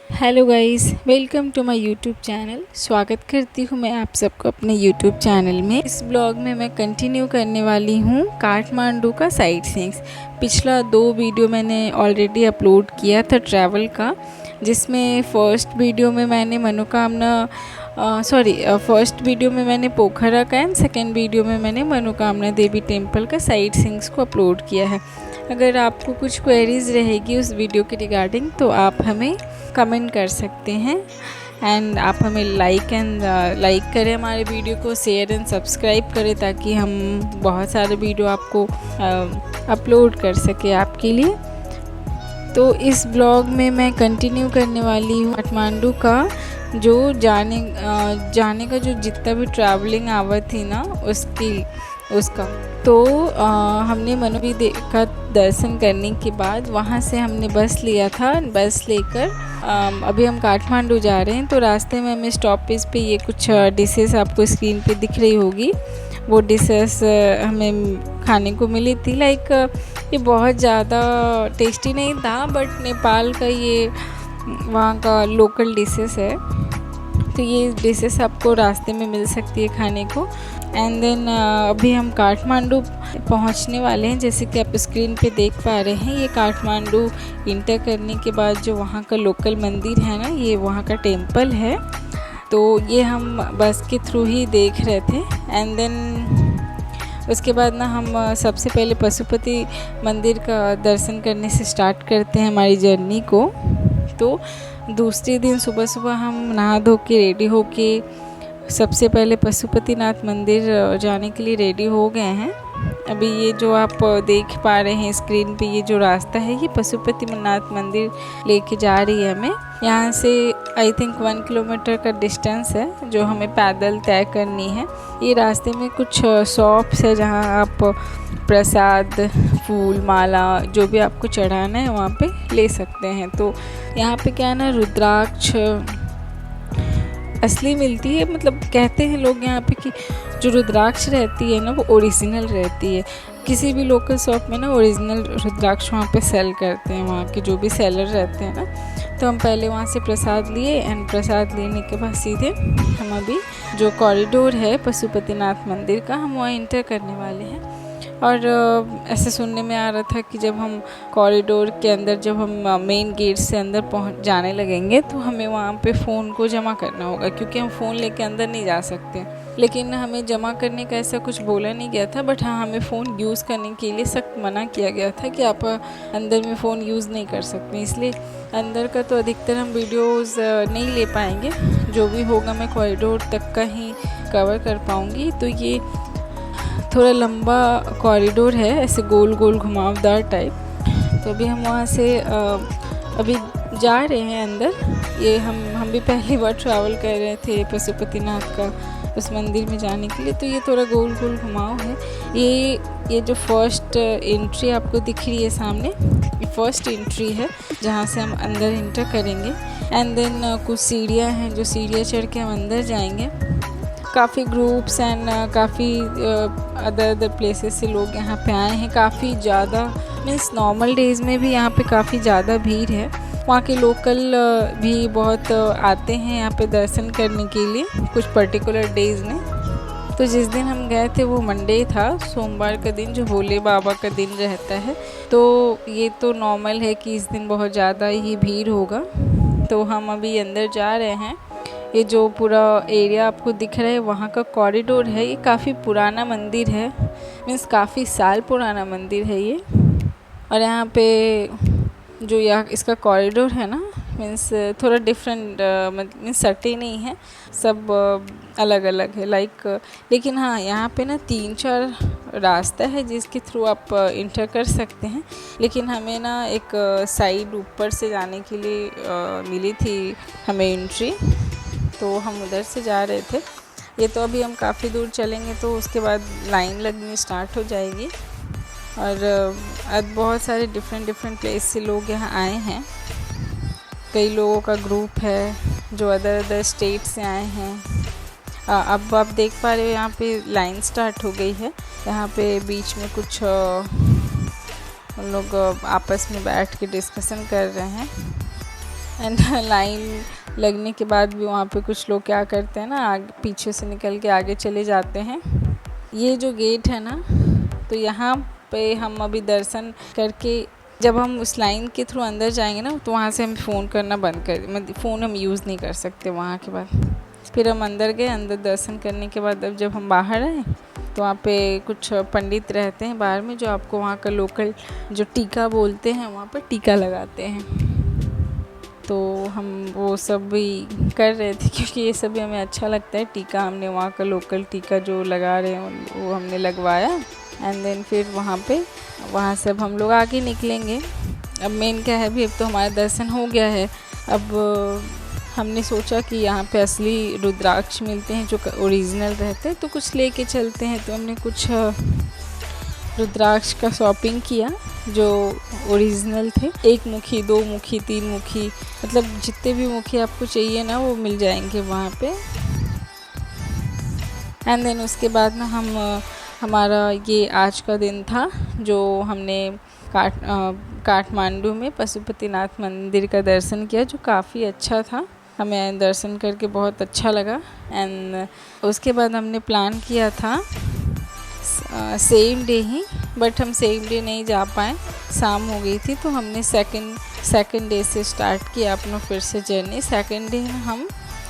Hello guys, welcome to my YouTube channel. स्वागत करती हूँ मैं आप सबको अपने यूट्यूब चैनल में। इस ब्लॉग में मैं कंटिन्यू करने वाली हूँ काठमांडू का साइट सीइंग्स। पिछला 2 वीडियो मैंने ऑलरेडी अपलोड किया था ट्रैवल का, जिसमें फर्स्ट वीडियो में मैंने फर्स्ट वीडियो में मैंने पोखरा का एंड सेकेंड वीडियो में मैंने मनोकामना देवी टेम्पल का साइट सीइंग्स को अपलोड किया है। अगर आपको कुछ क्वेरीज रहेगी उस वीडियो के रिगार्डिंग तो आप हमें कमेंट कर सकते हैं एंड आप हमें लाइक करें हमारे वीडियो को, शेयर एंड सब्सक्राइब करें ताकि हम बहुत सारे वीडियो आपको अपलोड कर सके आपके लिए। तो इस ब्लॉग में मैं कंटिन्यू करने वाली हूँ काठमांडू का जो जाने का जो जितना भी ट्रैवलिंग आवर थी ना उसका। तो हमने मनोवी का दर्शन करने के बाद वहाँ से हमने बस लिया था। बस लेकर अभी हम काठमांडू जा रहे हैं। तो रास्ते में हमें स्टॉपेज पे ये कुछ डिशेस आपको स्क्रीन पे दिख रही होगी, वो डिशेस हमें खाने को मिली थी। ये बहुत ज़्यादा टेस्टी नहीं था, बट नेपाल का ये वहाँ का लोकल डिशेस है, तो ये डिशेस आपको रास्ते में मिल सकती है खाने को। एंड देन अभी हम काठमांडू पहुंचने वाले हैं। जैसे कि आप स्क्रीन पे देख पा रहे हैं, ये काठमांडू इंटर करने के बाद जो वहाँ का लोकल मंदिर है ना, ये वहाँ का टेम्पल है। तो ये हम बस के थ्रू ही देख रहे थे। एंड देन उसके बाद ना हम सबसे पहले पशुपति मंदिर का दर्शन करने से स्टार्ट करते हैं हमारी जर्नी को। तो दूसरे दिन सुबह सुबह हम नहा धो के रेडी हो के सबसे पहले पशुपतिनाथ मंदिर जाने के लिए रेडी हो गए हैं। अभी ये जो आप देख पा रहे हैं स्क्रीन पे, ये जो रास्ता है ये पशुपतिनाथ मंदिर लेके जा रही है हमें। यहाँ से आई थिंक 1 किलोमीटर का डिस्टेंस है जो हमें पैदल तय करनी है। ये रास्ते में कुछ शॉप्स है जहाँ आप प्रसाद, फूल, माला जो भी आपको चढ़ाना है वहाँ पे ले सकते हैं। तो यहाँ पे क्या है ना, रुद्राक्ष असली मिलती है। मतलब कहते हैं लोग यहाँ पे कि जो रुद्राक्ष रहती है ना वो ओरिजिनल रहती है। किसी भी लोकल शॉप में ना ओरिजिनल रुद्राक्ष वहाँ पे सेल करते हैं, वहाँ के जो भी सेलर रहते हैं ना। तो हम पहले वहाँ से प्रसाद लिए एंड प्रसाद लेने के बाद सीधे हम अभी जो कॉरिडोर है पशुपतिनाथ मंदिर का, हम वहाँ इंटर करने वाले हैं। और ऐसे सुनने में आ रहा था कि जब हम कॉरिडोर के अंदर, जब हम मेन गेट से अंदर पहुंच जाने लगेंगे तो हमें वहाँ पे फ़ोन को जमा करना होगा, क्योंकि हम फ़ोन लेके अंदर नहीं जा सकते। लेकिन हमें जमा करने का ऐसा कुछ बोला नहीं गया था, बट हाँ हमें फ़ोन यूज़ करने के लिए सख्त मना किया गया था कि आप अंदर में फ़ोन यूज़ नहीं कर सकते। इसलिए अंदर का तो अधिकतर हम वीडियोज़ नहीं ले पाएंगे, जो भी होगा मैं कॉरिडोर तक का ही कवर कर पाऊँगी। तो ये थोड़ा लंबा कॉरिडोर है, ऐसे गोल गोल घुमावदार टाइप। तो अभी हम वहाँ से अभी जा रहे हैं अंदर। ये हम भी पहली बार ट्रैवल कर रहे थे पशुपतिनाथ का उस मंदिर में जाने के लिए। तो ये थोड़ा गोल गोल घुमाव है। ये जो फर्स्ट एंट्री आपको दिख रही है सामने, ये फर्स्ट एंट्री है जहाँ से हम अंदर इंटर करेंगे। एंड देन कुछ सीढ़ियाँ हैं, जो सीढ़ियाँ चढ़ के हम अंदर जाएंगे। काफ़ी ग्रुप्स एंड काफ़ी अदर प्लेसेस से लोग यहाँ पे आए हैं। काफ़ी ज़्यादा मीन्स नॉर्मल डेज़ में भी यहाँ पे काफ़ी ज़्यादा भीड़ है। वहाँ के लोकल भी बहुत आते हैं यहाँ पे दर्शन करने के लिए कुछ पर्टिकुलर डेज़ में। तो जिस दिन हम गए थे वो मंडे था, सोमवार का दिन, जो भोले बाबा का दिन रहता है। तो ये तो नॉर्मल है कि इस दिन बहुत ज़्यादा ही भीड़ होगा। तो हम अभी अंदर जा रहे हैं। ये जो पूरा एरिया आपको दिख रहा है वहाँ का कॉरिडोर है। ये काफ़ी पुराना मंदिर है, मीन्स काफ़ी साल पुराना मंदिर है ये। और यहाँ पे जो यहाँ इसका कॉरिडोर है ना, मीन्स थोड़ा डिफरेंट, मीन्स सटे नहीं है, सब अलग अलग है लेकिन हाँ यहाँ पे ना 3-4 रास्ता है जिसके थ्रू आप इंटर कर सकते हैं। लेकिन हमें ना एक साइड ऊपर से जाने के लिए मिली थी हमें एंट्री, तो हम उधर से जा रहे थे। ये तो अभी हम काफ़ी दूर चलेंगे तो उसके बाद लाइन लगनी स्टार्ट हो जाएगी। और अब बहुत सारे डिफरेंट प्लेस से लोग यहाँ आए हैं। कई लोगों का ग्रुप है जो अदर स्टेट से आए हैं। अब आप देख पा रहे हो यहाँ पे लाइन स्टार्ट हो गई है। यहाँ पे बीच में कुछ उन लोग आपस में बैठ के डिस्कशन कर रहे हैं। एंड लाइन लगने के बाद भी वहाँ पे कुछ लोग क्या करते हैं ना, आगे पीछे से निकल के आगे चले जाते हैं। ये जो गेट है ना, तो यहाँ पे हम अभी दर्शन करके जब हम उस लाइन के थ्रू अंदर जाएंगे ना, तो वहाँ से हम फ़ोन करना बंद कर, मतलब फ़ोन हम यूज़ नहीं कर सकते वहाँ के बाद। फिर हम अंदर गए, अंदर दर्शन करने के बाद अब जब हम बाहर आए तो वहाँ पे कुछ पंडित रहते हैं बाहर में, जो आपको वहाँ का लोकल जो टीका बोलते हैं, वहाँ पर टीका लगाते हैं। तो हम वो सब भी कर रहे थे, क्योंकि ये सब भी हमें अच्छा लगता है। टीका हमने वहाँ का लोकल टीका जो लगा रहे हैं वो हमने लगवाया। एंड देन फिर वहाँ से अब हम लोग आगे निकलेंगे। अब मेन क्या है, भी अब तो हमारा दर्शन हो गया है। अब हमने सोचा कि यहाँ पे असली रुद्राक्ष मिलते हैं जो ओरिजिनल रहते हैं, तो कुछ लेके चलते हैं। तो हमने कुछ रुद्राक्ष का शॉपिंग किया जो ओरिजिनल थे। 1 मुखी, 2 मुखी, 3 मुखी, मतलब जितने भी मुखी आपको चाहिए ना वो मिल जाएंगे वहाँ पे। एंड देन उसके बाद ना हमारा ये आज का दिन था जो हमने काठमांडू में पशुपतिनाथ मंदिर का दर्शन किया, जो काफ़ी अच्छा था। हमें दर्शन करके बहुत अच्छा लगा। एंड उसके बाद हमने प्लान किया था सेम डे ही, बट हम सेम डे नहीं जा पाए, शाम हो गई थी। तो हमने सेकंड डे से स्टार्ट किया अपना फिर से जर्नी। सेकंड डे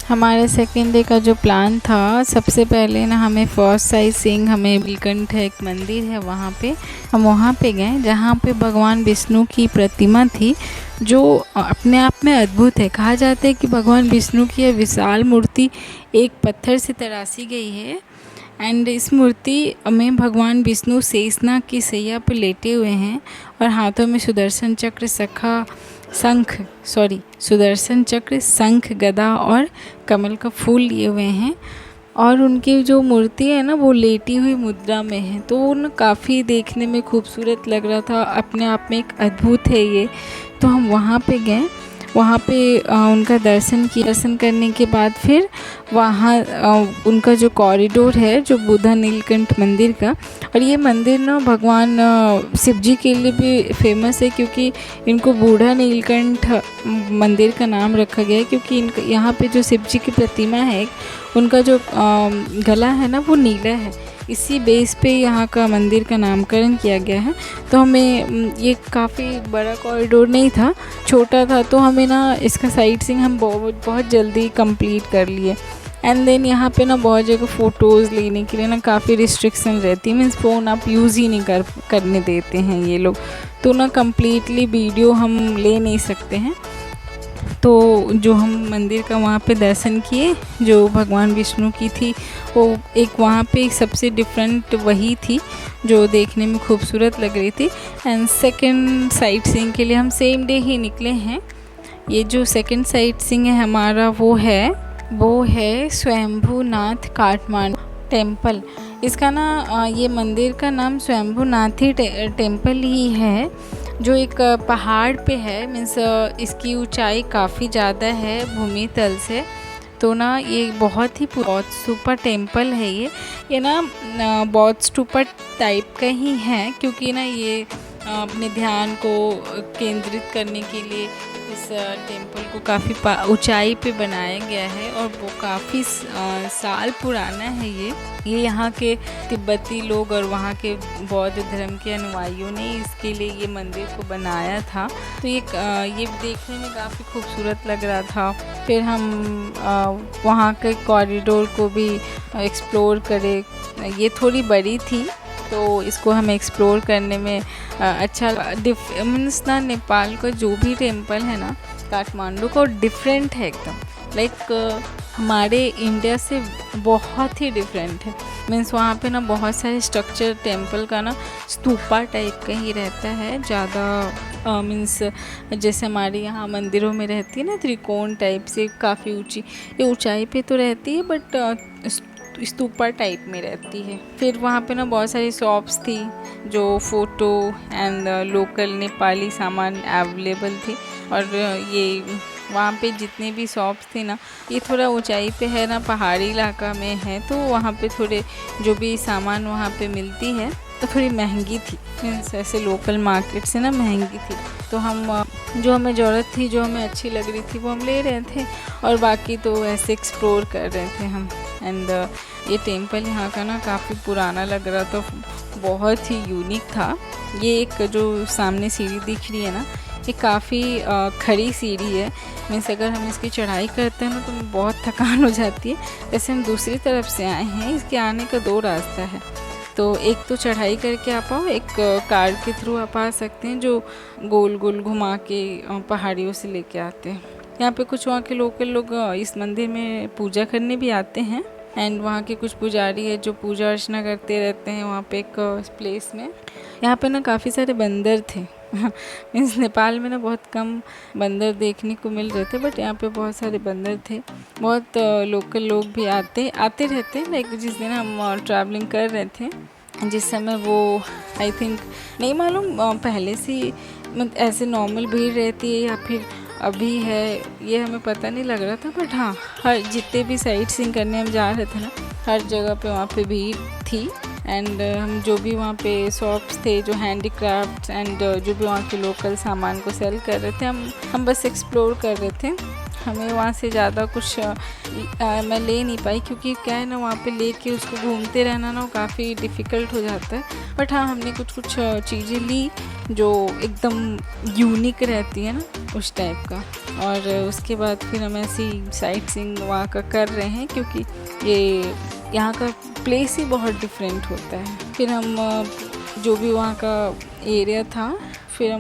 हमारे सेकंड डे का जो प्लान था, सबसे पहले ना हमें फर्स्ट साइट सीइंग, हमें नीलकंठ एक मंदिर है वहाँ पे, हम वहाँ पे गए जहाँ पे भगवान विष्णु की प्रतिमा थी, जो अपने आप में अद्भुत है। कहा जाता है कि भगवान विष्णु की यह विशाल मूर्ति एक पत्थर से तराशी गई है। एंड इस मूर्ति में भगवान विष्णु शेषनाग की सैया पर लेटे हुए हैं और हाथों में सुदर्शन चक्र, सुदर्शन चक्र, शंख, गदा और कमल का फूल लिए हुए हैं। और उनकी जो मूर्ति है ना, वो लेटी हुई मुद्रा में है। तो वो ना काफ़ी देखने में खूबसूरत लग रहा था, अपने आप में एक अद्भुत है ये। तो हम वहाँ पे गए, वहाँ पे उनका दर्शन करने के बाद फिर वहाँ उनका जो कॉरिडोर है जो बुधा नीलकंठ मंदिर का, और ये मंदिर ना भगवान शिव जी के लिए भी फेमस है, क्योंकि इनको बूढ़ा नीलकंठ मंदिर का नाम रखा गया है। क्योंकि यहाँ पे जो शिव जी की प्रतिमा है, उनका जो गला है ना वो नीला है, इसी बेस पे यहाँ का मंदिर का नामकरण किया गया है। तो हमें ये काफ़ी बड़ा कॉरिडोर नहीं था, छोटा था, तो हमें ना इसका साइट सीइंग हम बहुत जल्दी कंप्लीट कर लिए। एंड देन यहाँ पे ना बहुत जगह फ़ोटोज़ लेने के लिए ना काफ़ी रिस्ट्रिक्शन रहती है, मीन्स फ़ोन आप यूज़ ही नहीं करने देते हैं ये लोग, तो ना कम्प्लीटली वीडियो हम ले नहीं सकते हैं। तो जो हम मंदिर का वहाँ पे दर्शन किए, जो भगवान विष्णु की थी, वो एक वहाँ पे एक सबसे डिफरेंट वही थी जो देखने में खूबसूरत लग रही थी। एंड सेकंड साइट सीइंग के लिए हम सेम डे ही निकले हैं। ये जो सेकंड साइट सीइंग है हमारा, वो है स्वयंभूनाथ काठमांडू टेम्पल। इसका ना ये मंदिर का नाम स्वयंभूनाथी टेम्पल ही है, जो एक पहाड़ पे है। मीन्स इसकी ऊंचाई काफ़ी ज़्यादा है भूमि तल से। तो ना ये बहुत स्तूपा टेम्पल है। ये ना बौद्ध स्तूपा टाइप का ही है, क्योंकि ना ये अपने ध्यान को केंद्रित करने के लिए इस टेम्पल को काफ़ी ऊंचाई पे बनाया गया है, और वो काफ़ी साल पुराना है। ये यहाँ के तिब्बती लोग और वहाँ के बौद्ध धर्म के अनुयायियों ने इसके लिए ये मंदिर को बनाया था। तो ये देखने में काफ़ी खूबसूरत लग रहा था। फिर हम वहाँ के कॉरिडोर को भी एक्सप्लोर करे। ये थोड़ी बड़ी थी, तो इसको हमें एक्सप्लोर करने में अच्छा मीन्स ना नेपाल का जो भी टेम्पल है ना, काठमांडू का डिफरेंट है एकदम, लाइक हमारे इंडिया से बहुत ही डिफरेंट है। मीन्स वहाँ पे ना बहुत सारे स्ट्रक्चर टेम्पल का ना स्तूपा टाइप का ही रहता है ज़्यादा। मीन्स जैसे हमारे यहाँ मंदिरों में रहती है ना त्रिकोण टाइप से, काफ़ी ऊंची, ये ऊंचाई पे तो रहती है बट स्तूपा टाइप में रहती है। फिर वहाँ पे ना बहुत सारी शॉप्स थी जो फ़ोटो एंड लोकल नेपाली सामान अवेलेबल थी। और ये वहाँ पे जितने भी शॉप्स थी ना, ये थोड़ा ऊंचाई पे है ना, पहाड़ी इलाका में है, तो वहाँ पे थोड़े जो भी सामान वहाँ पे मिलती है तो थोड़ी महंगी थी। मीन्स ऐसे लोकल मार्केट से ना महंगी थी। तो हम जो हमें ज़रूरत थी, जो हमें अच्छी लग रही थी वो हम ले रहे थे, और बाकी तो ऐसे एक्सप्लोर कर रहे थे हम। एंड ये टेम्पल यहाँ का ना काफ़ी पुराना लग रहा था, बहुत ही यूनिक था। ये एक जो सामने सीढ़ी दिख रही है ना, ये काफ़ी खड़ी सीढ़ी है। मीन्स अगर हम इसकी चढ़ाई करते हैं ना तो बहुत थकान हो जाती है। वैसे हम दूसरी तरफ से आए हैं, इसके आने का 2 रास्ता है। तो एक तो चढ़ाई करके आ पाओ, एक कार के थ्रू आप आ सकते हैं, जो गोल गोल घुमा के पहाड़ियों से लेके आते हैं। यहाँ पे कुछ वहाँ के लोकल लोग इस मंदिर में पूजा करने भी आते हैं। एंड वहाँ के कुछ पुजारी है जो पूजा अर्चना करते रहते हैं वहाँ पे एक प्लेस में। यहाँ पे ना काफ़ी सारे बंदर थे मीन्स नेपाल में ना बहुत कम बंदर देखने को मिल रहे थे, बट यहाँ पे बहुत सारे बंदर थे। बहुत लोकल लोग भी आते रहते हैं। लाइक जिस दिन हम ट्रैवलिंग कर रहे थे, जिस समय वो आई थिंक नहीं मालूम पहले से ऐसे नॉर्मल भीड़ रहती है या फिर अभी है, ये हमें पता नहीं लग रहा था। बट हाँ, हर जितने भी साइट सीइंग करने हम जा रहे थे ना, हर जगह पे वहाँ पे भीड़ थी। एंड हम जो भी वहाँ पे शॉप्स थे, जो हैंडीक्राफ्ट एंड जो भी वहाँ के लोकल सामान को सेल कर रहे थे, हम बस एक्सप्लोर कर रहे थे। हमें वहाँ से ज़्यादा कुछ मैं ले नहीं पाई, क्योंकि क्या है ना, वहाँ पे लेके उसको घूमते रहना ना काफ़ी डिफ़िकल्ट हो जाता है। बट हाँ, हमने कुछ चीज़ें ली जो एकदम यूनिक रहती है ना, उस टाइप का। और उसके बाद फिर हम ऐसी साइट सीइंग वहाँ का कर रहे हैं, क्योंकि ये यहाँ का प्लेस ही बहुत डिफरेंट होता है। फिर हम जो भी वहाँ का एरिया था, फिर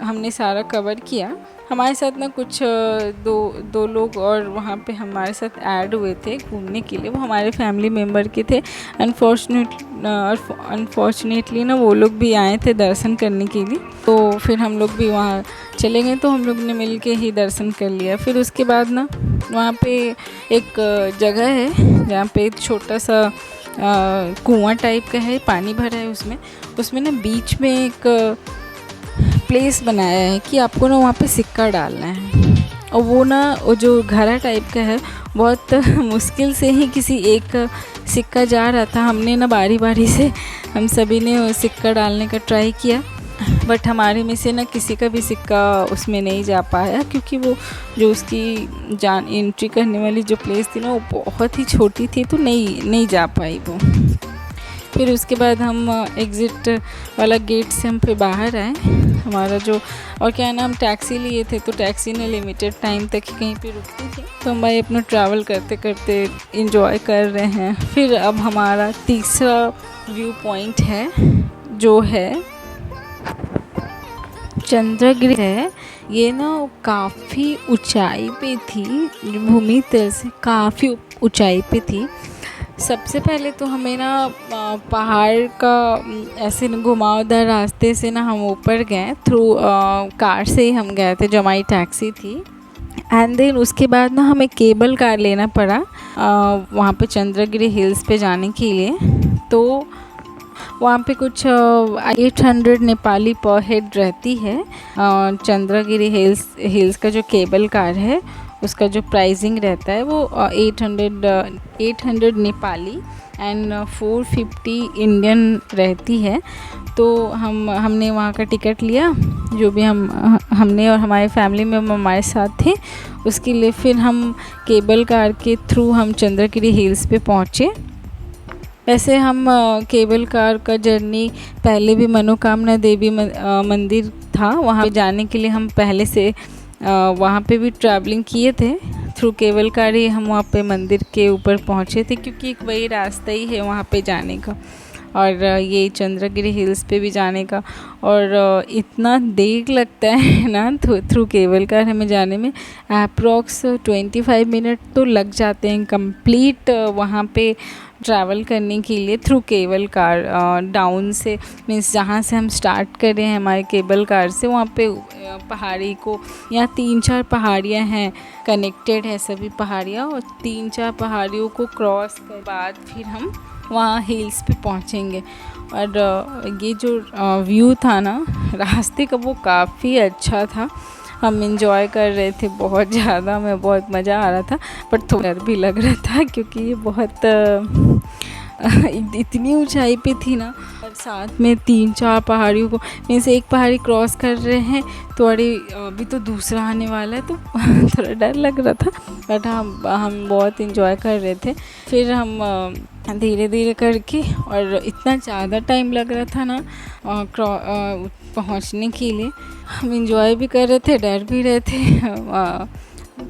हमने सारा कवर किया। हमारे साथ ना कुछ दो लोग और वहाँ पे हमारे साथ ऐड हुए थे घूमने के लिए। वो हमारे फैमिली मेम्बर के थे। अनफॉर्चुनेटली ना वो लोग भी आए थे दर्शन करने के लिए, तो फिर हम लोग भी वहाँ चले गए। तो हम लोग ने मिल के ही दर्शन कर लिया। फिर उसके बाद ना वहाँ पे एक जगह है जहाँ पे एक छोटा सा कुआं टाइप का है, पानी भरा है उसमें ना बीच में एक प्लेस बनाया है कि आपको ना वहाँ पे सिक्का डालना है। और वो जो घड़ा टाइप का है, बहुत मुश्किल से ही किसी एक सिक्का जा रहा था। हमने ना बारी बारी से हम सभी ने सिक्का डालने का ट्राई किया, बट हमारे में से ना किसी का भी सिक्का उसमें नहीं जा पाया, क्योंकि वो जो उसकी एंट्री करने वाली जो प्लेस थी ना, वो बहुत ही छोटी थी, तो नहीं जा पाई वो। फिर उसके बाद हम एग्ज़िट वाला गेट से हम फिर बाहर आए। हमारा जो और क्या है ना, हम टैक्सी लिए थे, तो टैक्सी ने लिमिटेड टाइम तक ही कहीं पे रुकती थी, तो हम भाई अपना ट्रैवल करते करते इंजॉय कर रहे हैं। फिर अब हमारा तीसरा व्यू पॉइंट है, जो है चंद्रगिरी है। ये ना काफ़ी ऊंचाई पे थी, भूमि तल से काफ़ी ऊंचाई पे थी। सबसे पहले तो हमें ना पहाड़ का ऐसे घुमावदार रास्ते से ना हम ऊपर गए, थ्रू कार से ही हम गए थे, जो हमारी टैक्सी थी। एंड देन उसके बाद ना हमें केबल कार लेना पड़ा वहाँ पे चंद्रगिरी हिल्स पे जाने के लिए। तो वहाँ पे कुछ 800 नेपाली पर हेड रहती है। चंद्रगिरी हिल्स का जो केबल कार है, उसका जो प्राइसिंग रहता है वो 800 नेपाली एंड 450 इंडियन रहती है। तो हमने वहाँ का टिकट लिया, जो भी हमने और हमारे फैमिली में हमारे साथ थे उसके लिए। फिर हम केबल कार के थ्रू हम चंद्रगिरी हिल्स पे पहुँचे। वैसे हम केबल कार का जर्नी पहले भी मनोकामना देवी मंदिर था, वहाँ पे जाने के लिए हम पहले से वहाँ पे भी ट्रैवलिंग किए थे। थ्रू केबल कार ही हम वहाँ पे मंदिर के ऊपर पहुँचे थे, क्योंकि एक वही रास्ता ही है वहाँ पे जाने का, और ये चंद्रगिरी हिल्स पे भी जाने का। और इतना देर लगता है ना थ्रू केबल कार हमें जाने में, अप्रॉक्स 25 मिनट तो लग जाते हैं कंप्लीट वहाँ पे ट्रैवल करने के लिए थ्रू केबल कार। डाउन से मीन्स जहाँ से हम स्टार्ट कर रहे हैं हमारे केबल कार से, वहाँ पे पहाड़ी को, यहाँ 3-4 पहाड़ियाँ हैं, कनेक्टेड है सभी पहाड़ियाँ, और 3-4 पहाड़ियों को क्रॉस के बाद फिर हम वहाँ हिल्स पे पहुँचेंगे। और ये जो व्यू था ना रास्ते का, वो काफ़ी अच्छा था। हम इंजॉय कर रहे थे बहुत ज़्यादा, हमें बहुत मज़ा आ रहा था, बट थोड़ा डर भी लग रहा था, क्योंकि ये बहुत इतनी ऊंचाई पे थी ना, और साथ में 3-4 पहाड़ियों को में से एक पहाड़ी क्रॉस कर रहे हैं, तो अरे अभी तो दूसरा आने वाला है, तो थोड़ा डर लग रहा था। बट हम बहुत इंजॉय कर रहे थे। फिर हम धीरे धीरे करके, और इतना ज़्यादा टाइम लग रहा था ना पहुंचने के लिए। हम इंजॉय भी कर रहे थे, डर भी रहे थे,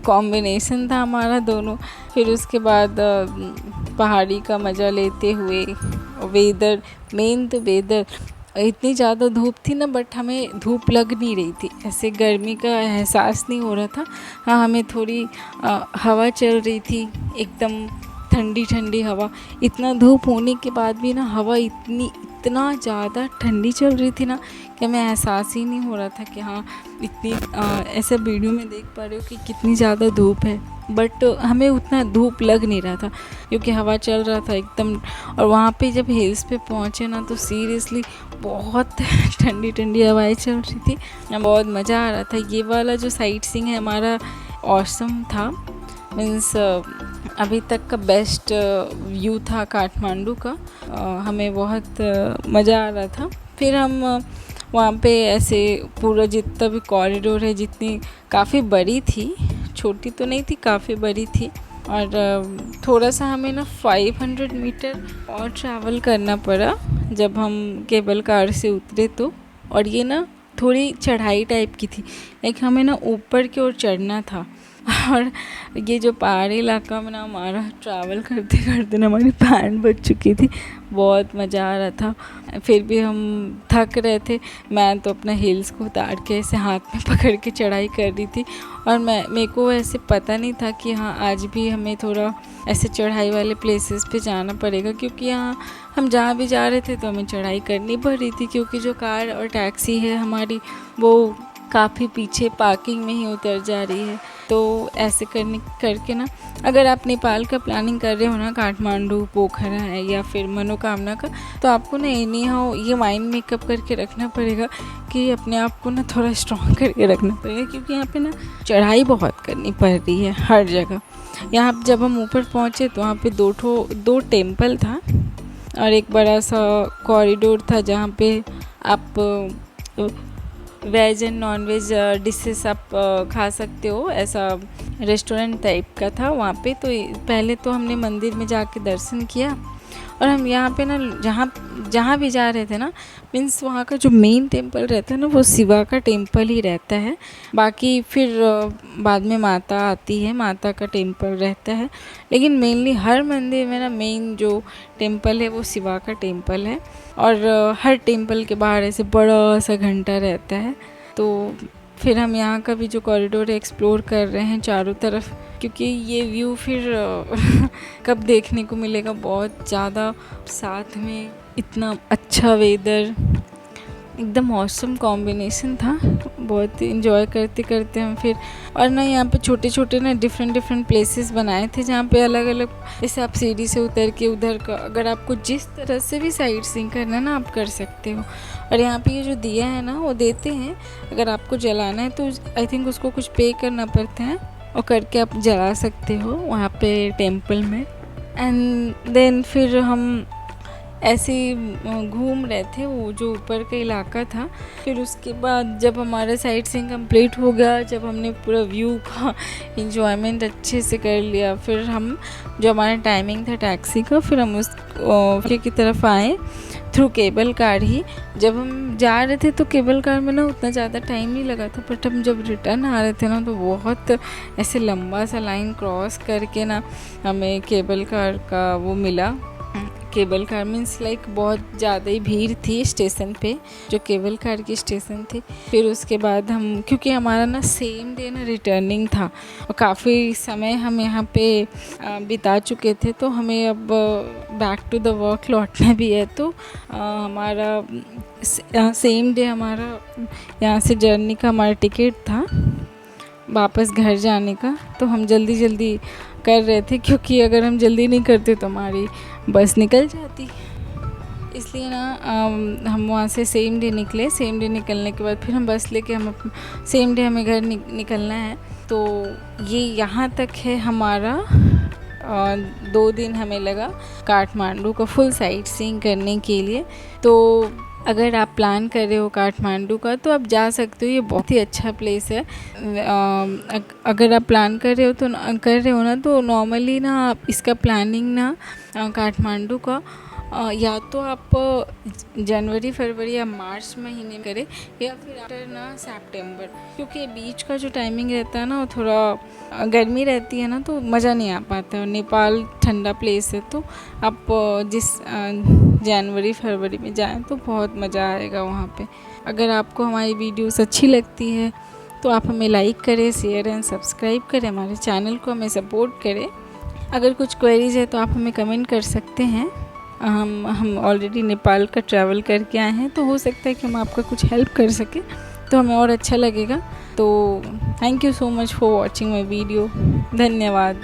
कॉम्बिनेशन था हमारा दोनों। फिर उसके बाद पहाड़ी का मज़ा लेते हुए, वेदर, मेन तो वेदर, इतनी ज़्यादा धूप थी ना, बट हमें धूप लग नहीं रही थी, ऐसे गर्मी का एहसास नहीं हो रहा था। हाँ, हमें थोड़ी हवा चल रही थी, एकदम ठंडी ठंडी हवा। इतना धूप होने के बाद भी ना हवा इतना ज़्यादा ठंडी चल रही थी ना कि हमें एहसास ही नहीं हो रहा था कि हाँ इतनी ऐसे वीडियो में देख पा रहे हो कि कितनी ज़्यादा धूप है, बट हमें उतना धूप लग नहीं रहा था क्योंकि हवा चल रहा था एकदम। और वहाँ पे जब हिल्स पे पहुँचे ना, तो सीरियसली बहुत ठंडी ठंडी हवाएं चल रही थी, बहुत मज़ा आ रहा था। ये वाला जो साइट सीइंग है हमारा ऑसम था, मीन्स अभी तक का बेस्ट व्यू था काठमांडू का। हमें बहुत मज़ा आ रहा था। फिर हम वहाँ पे ऐसे पूरा जितना भी कॉरिडोर है, जितनी काफ़ी बड़ी थी, छोटी तो नहीं थी, काफ़ी बड़ी थी। और थोड़ा सा हमें ना 500 मीटर और ट्रैवल करना पड़ा जब हम केबल कार से उतरे तो। और ये ना थोड़ी चढ़ाई टाइप की थी, लाइक हमें ना ऊपर की ओर चढ़ना था। और ये जो पहाड़ी इलाका में ना हमारा ट्रैवल करते करते ना हमारी पैंट बच चुकी थी, बहुत मज़ा आ रहा था। फिर भी हम थक रहे थे। मैं तो अपना हील्स को उतार के ऐसे हाथ में पकड़ के चढ़ाई कर रही थी, और मेरे को ऐसे पता नहीं था कि हाँ आज भी हमें थोड़ा ऐसे चढ़ाई वाले प्लेसेस पे जाना पड़ेगा, क्योंकि यहाँ हम जहाँ भी जा रहे थे तो हमें चढ़ाई करनी पड़ रही थी, क्योंकि जो कार और टैक्सी है हमारी वो काफ़ी पीछे पार्किंग में ही उतर जा रही है। तो ऐसे करके ना, अगर आप नेपाल का प्लानिंग कर रहे हो ना, काठमांडू, पोखरा है या फिर मनोकामना का, तो आपको ना एनी हाउ ये माइंड मेकअप करके रखना पड़ेगा कि अपने आप को ना थोड़ा स्ट्रॉन्ग करके रखना पड़ेगा, क्योंकि यहाँ पे ना चढ़ाई बहुत करनी पड़ रही है हर जगह। यहाँ जब हम ऊपर पहुँचे तो वहाँ पे दो टेम्पल था और एक बड़ा सा कॉरिडोर था जहाँ पे आप veg and non veg dishes आप खा सकते हो, ऐसा रेस्टोरेंट टाइप का था वहाँ पे। तो पहले तो हमने मंदिर में जाके दर्शन किया, और हम यहाँ पे ना जहाँ भी जा रहे थे ना, मीन्स वहाँ का जो मेन टेम्पल रहता है ना, वो शिवा का टेम्पल ही रहता है। बाकी फिर बाद में माता आती है, माता का टेम्पल रहता है, लेकिन मेनली हर मंदिर में ना मेन जो टेम्पल है वो शिवा का टेम्पल है। और हर टेम्पल के बाहर ऐसे बड़ा सा घंटा रहता है। तो फिर हम यहाँ का भी जो कॉरिडोर है एक्सप्लोर कर रहे हैं चारों तरफ, क्योंकि ये व्यू फिर कब देखने को मिलेगा, बहुत ज़्यादा। साथ में इतना अच्छा वेदर, एकदम ऑसम कॉम्बिनेशन था। बहुत इन्जॉय करते करते हम फिर, और ना यहाँ पे छोटे छोटे ना डिफरेंट प्लेसेस बनाए थे जहाँ पे अलग अलग, जैसे आप सीढ़ी से उतर के उधर का, अगर आपको जिस तरह से भी साइट सीइंग करना है ना आप कर सकते हो। और यहाँ पे ये जो दिया है ना वो देते हैं, अगर आपको जलाना है तो आई थिंक उसको कुछ पे करना पड़ता है, और करके आप जला सकते हो वहाँ पे टेम्पल में। एंड देन फिर हम ऐसे घूम रहे थे वो जो ऊपर का इलाका था। फिर उसके बाद जब हमारा साइट सीइंग कंप्लीट हो गया, जब हमने पूरा व्यू का एंजॉयमेंट अच्छे से कर लिया, फिर हम जो हमारा टाइमिंग था टैक्सी का, फिर हम उस की तरफ आए थ्रू केबल कार ही। जब हम जा रहे थे तो केबल कार में ना उतना ज़्यादा टाइम नहीं लगा था, बट हम जब रिटर्न आ रहे थे ना तो बहुत ऐसे लंबा सा लाइन क्रॉस करके ना हमें केबल कार का वो मिला। केबल कार मीन्स लाइक बहुत ज़्यादा ही भीड़ थी स्टेशन पे, जो केबल कार की स्टेशन थी। फिर उसके बाद हम, क्योंकि हमारा ना सेम डे ना रिटर्निंग था और काफ़ी समय हम यहाँ पे बिता चुके थे, तो हमें अब बैक टू द वर्क लौटना भी है। तो हमारा सेम डे हमारा यहाँ से जर्नी का हमारा टिकट था वापस घर जाने का, तो हम जल्दी कर रहे थे, क्योंकि अगर हम जल्दी नहीं करते तो हमारी बस निकल जाती। इसलिए ना हम वहाँ से सेम डे निकले। सेम डे निकलने के बाद फिर हम बस लेके हम सेम डे हमें घर निकलना है। तो ये यहाँ तक है हमारा 2 दिन हमें लगा काठमांडू का फुल साइट सीइंग करने के लिए। तो अगर आप प्लान कर रहे हो काठमांडू का तो आप जा सकते हो, ये बहुत ही अच्छा प्लेस है। अगर आप प्लान कर रहे हो ना तो नॉर्मली ना आप इसका प्लानिंग ना काठमांडू का या तो आप जनवरी फरवरी या मार्च महीने में करें, या फिर आफ्टर ना सितंबर, क्योंकि बीच का जो टाइमिंग रहता है ना वो थोड़ा गर्मी रहती है ना तो मज़ा नहीं आ पाता है। नेपाल ठंडा प्लेस है तो आप जिस जनवरी फरवरी में जाएं तो बहुत मज़ा आएगा वहाँ पे। अगर आपको हमारी वीडियोस अच्छी लगती है तो आप हमें लाइक करें, शेयर एंड सब्सक्राइब करें, हमारे चैनल को हमें सपोर्ट करें। अगर कुछ क्वेरीज है तो आप हमें कमेंट कर सकते हैं। हम ऑलरेडी नेपाल का ट्रैवल करके आए हैं तो हो सकता है कि हम आपका कुछ हेल्प कर सकें तो हमें और अच्छा लगेगा। तो thank you so much for watching my video. धन्यवाद।